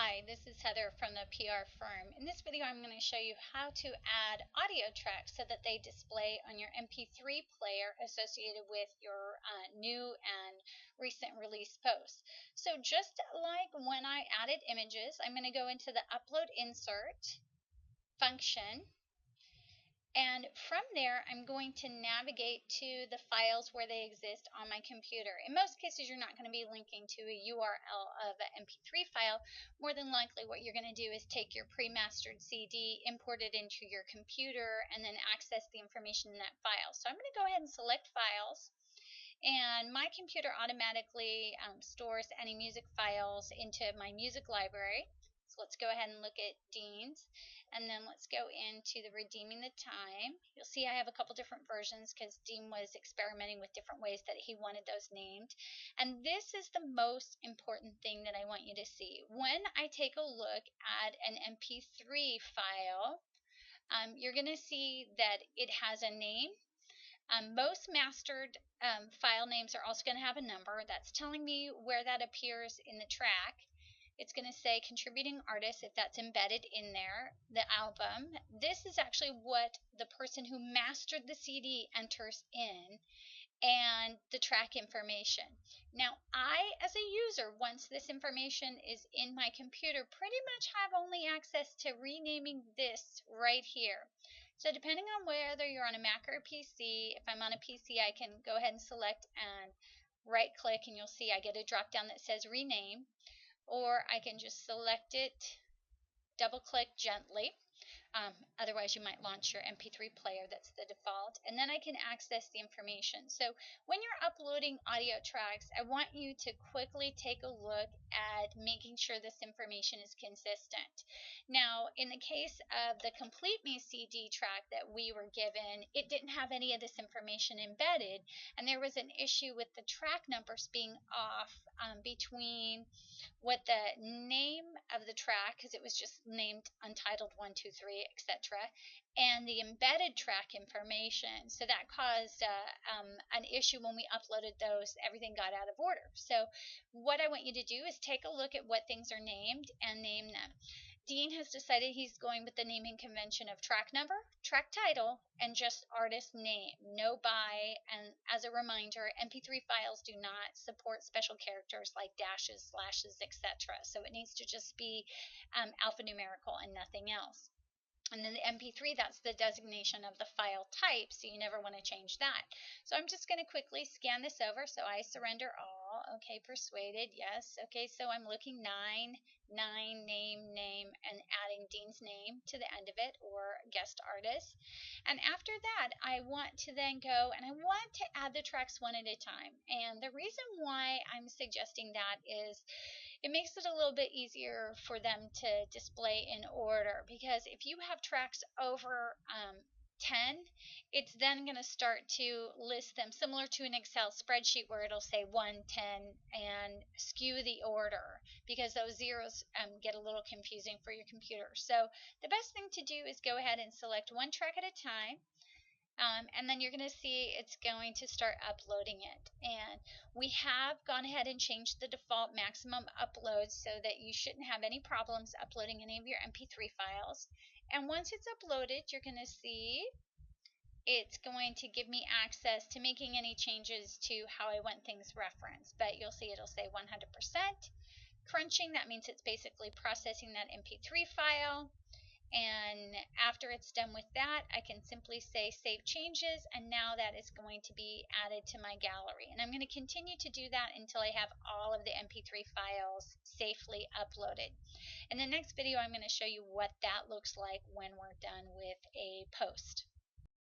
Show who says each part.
Speaker 1: Hi, this is Heather from the PR firm. In this video, I'm going to show you how to add audio tracks so that they display on your MP3 player associated with your new and recent release posts. So just like when I added images, I'm going to go into the Upload Insert function. And from there, I'm going to navigate to the files where they exist on my computer. In most cases, you're not going to be linking to a URL of an MP3 file. More than likely, what you're going to do is take your pre-mastered CD, import it into your computer, and then access the information in that file. So I'm going to go ahead and select Files. And my computer automatically stores any music files into my music library. So let's go ahead and look at Dean's. And then let's go into the Redeeming the Time. You'll see I have a couple different versions because Dean was experimenting with different ways that he wanted those named. And this is the most important thing that I want you to see. When I take a look at an MP3 file, you're going to see that it has a name. Most mastered file names are also going to have a number. That's telling me where that appears in the track. It's going to say contributing artist if that's embedded in there, the album. This is actually what the person who mastered the CD enters in, and the track information. Now, I, as a user, once this information is in my computer, pretty much have only access to renaming this right here. So depending on whether you're on a Mac or a PC, if I'm on a PC, I can go ahead and select and right click, and you'll see I get a drop down that says rename. Or I can just select it, double click gently. Otherwise, you might launch your MP3 player, that's the default, and then I can access the information. So when you're uploading audio tracks, I want you to quickly take a look at making sure this information is consistent. Now, in the case of the Complete Me CD track that we were given, it didn't have any of this information embedded, and there was an issue with the track numbers being off between what the name of the track, because it was just named Untitled 1, 2, 3, etc., and the embedded track information. So that caused an issue when we uploaded those. Everything got out of order. So what I want you to do is take a look at what things are named and name them. Dean has decided he's going with the naming convention of track number, track title, and just artist name, no by. And as a reminder, MP3 files do not support special characters like dashes, slashes, etc. So it needs to just be alphanumerical and nothing else. And then the MP3, that's the designation of the file type, so you never want to change that. So I'm just going to quickly scan this over. So I surrender all. Okay, persuaded, yes. Okay, so I'm looking 9, name, and adding Dean's name to the end of it, or guest artist. And after that, I want to then go and I want to add the tracks one at a time. And the reason why I'm suggesting that is it makes it a little bit easier for them to display in order, because if you have tracks over 10, it's then going to start to list them similar to an Excel spreadsheet where it'll say 1, 10 and skew the order, because those zeros get a little confusing for your computer. So the best thing to do is go ahead and select one track at a time. And then you're going to see it's going to start uploading it. And we have gone ahead and changed the default maximum upload so that you shouldn't have any problems uploading any of your MP3 files. And once it's uploaded, you're going to see it's going to give me access to making any changes to how I want things referenced. But you'll see it'll say 100%. Crunching, that means it's basically processing that MP3 file. And after it's done with that, I can simply say save changes, and now that is going to be added to my gallery. And I'm going to continue to do that until I have all of the MP3 files safely uploaded. In the next video, I'm going to show you what that looks like when we're done with a post.